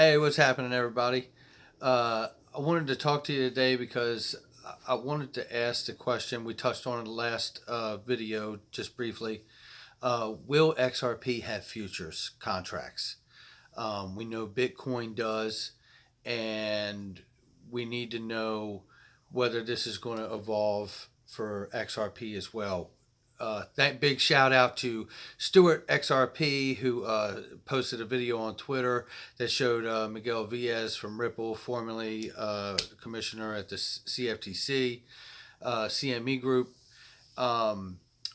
Hey, what's happening, everybody? I wanted to talk to you today because I wanted to ask the question we touched on in the last video just briefly. Will XRP have futures contracts? We know Bitcoin does, and we need to know whether this is going to evolve for XRP as well. That big shout out to Stuart XRP, who posted a video on Twitter that showed Miguel Villas from Ripple, formerly commissioner at the CFTC, CME Group,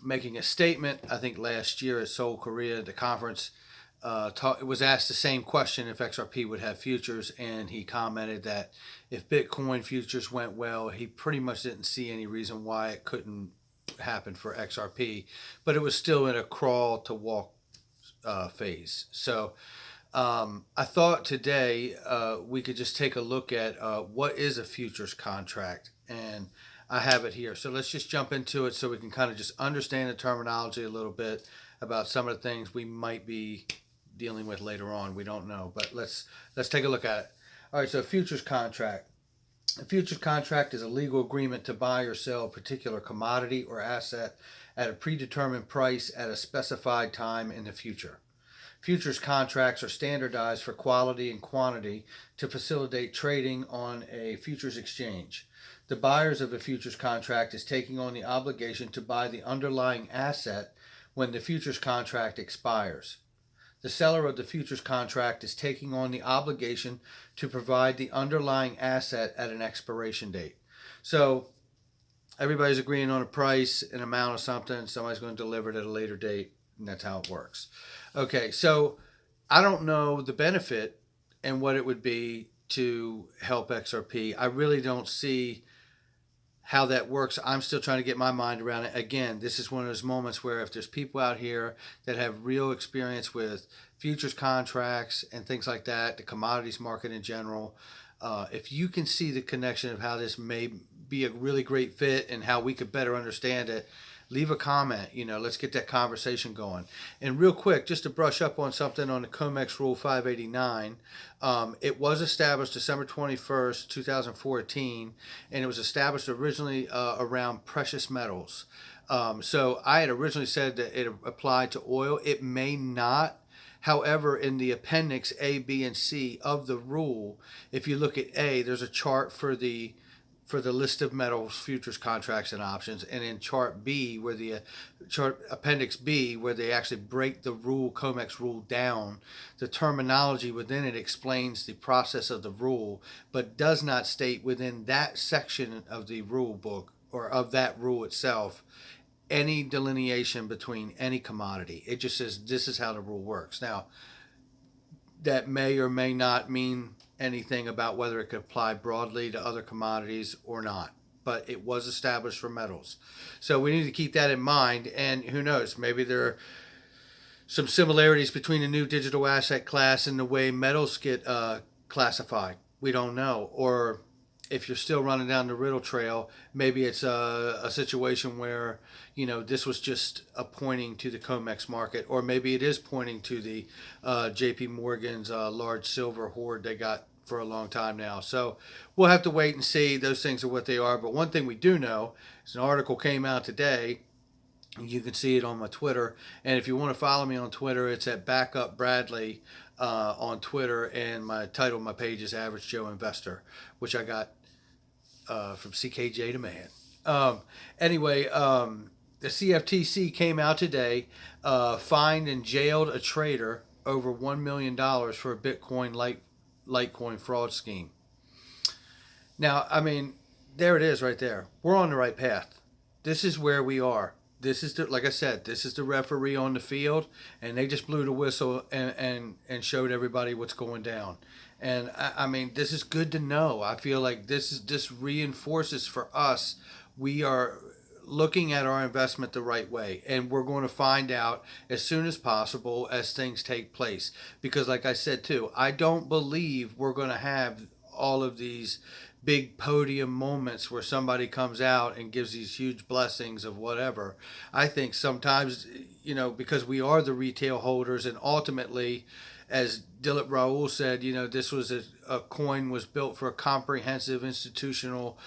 making a statement. I think last year at Seoul, Korea, at the conference, it was asked the same question if XRP would have futures, and he commented that if Bitcoin futures went well, he pretty much didn't see any reason why it couldn't happen for XRP, but it was still in a crawl to walk phase. So I thought today we could just take a look at what is a futures contract, and I have it here. So let's just jump into it so we can kind of just understand the terminology a little bit about some of the things we might be dealing with later on. We don't know, but let's take a look at it. All right, so a futures contract. A futures contract is a legal agreement to buy or sell a particular commodity or asset at a predetermined price at a specified time in the future. Futures contracts are standardized for quality and quantity to facilitate trading on a futures exchange. The buyers of a futures contract is taking on the obligation to buy the underlying asset when the futures contract expires. The seller of the futures contract is taking on the obligation to provide the underlying asset at an expiration date. So everybody's agreeing on a price, an amount of something, somebody's going to deliver it at a later date, and that's how it works. Okay, so I don't know the benefit and what it would be to help XRP. I really don't see how that works. I'm still trying to get my mind around it. Again, this is one of those moments where if there's people out here that have real experience with futures contracts and things like that, the commodities market in general, if you can see the connection of how this may be a really great fit and how we could better understand it, leave a comment. Let's get that conversation going. And real quick, just to brush up on something on the COMEX Rule 589, it was established December 21st, 2014, and it was established originally around precious metals. So I had originally said that it applied to oil. It may not. However, in the appendix A, B, and C of the rule, if you look at A, there's a chart for the list of metals, futures, contracts, and options, and in chart B, where the chart appendix B, where they actually break the rule, COMEX rule down, the terminology within it explains the process of the rule, but does not state within that section of the rule book or of that rule itself any delineation between any commodity. It just says this is how the rule works. Now, that may or may not mean anything about whether it could apply broadly to other commodities or not, but it was established for metals. So we need to keep that in mind, and who knows, maybe there are some similarities between the new digital asset class and the way metals get classified. We don't know. Or if you're still running down the riddle trail, maybe it's a situation where, this was just a pointing to the COMEX market, or maybe it is pointing to the JP Morgan's large silver hoard they got for a long time now. So we'll have to wait and see. Those things are what they are. But one thing we do know is an article came out today. You can see it on my Twitter. And if you want to follow me on Twitter, it's at Backup Bradley on Twitter. And my title of my page is Average Joe Investor, which I got from CKJ to Man. Anyway, the CFTC came out today, fined and jailed a trader over $1 million for a Bitcoin Litecoin fraud scheme. Now, there it is right there. We're on the right path. This is where we are. This is like I said, this is the referee on the field, and they just blew the whistle and showed everybody what's going down. And this is good to know. I feel like this reinforces for us we are looking at our investment the right way, and we're going to find out as soon as possible as things take place. Because like I said too, I don't believe we're going to have all of these big podium moments where somebody comes out and gives these huge blessings of whatever. I think sometimes, because we are the retail holders, and ultimately as Dilip Raoul said, this was a coin was built for a comprehensive institutional,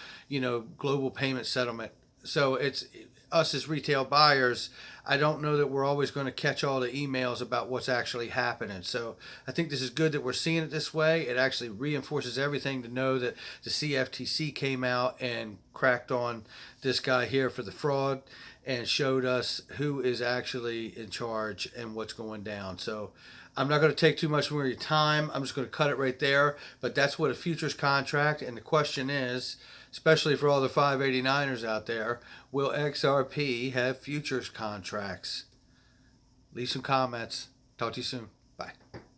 global payment settlement. So it's us as retail buyers. I don't know that we're always going to catch all the emails about what's actually happening. So I think this is good that we're seeing it this way. It actually reinforces everything to know that the CFTC came out and cracked on this guy here for the fraud and showed us who is actually in charge and what's going down. So I'm not going to take too much more of your time. I'm just going to cut it right there. But that's what a futures contract, and the question is, especially for all the 589'ers out there, will XRP have futures contracts? Leave some comments. Talk to you soon.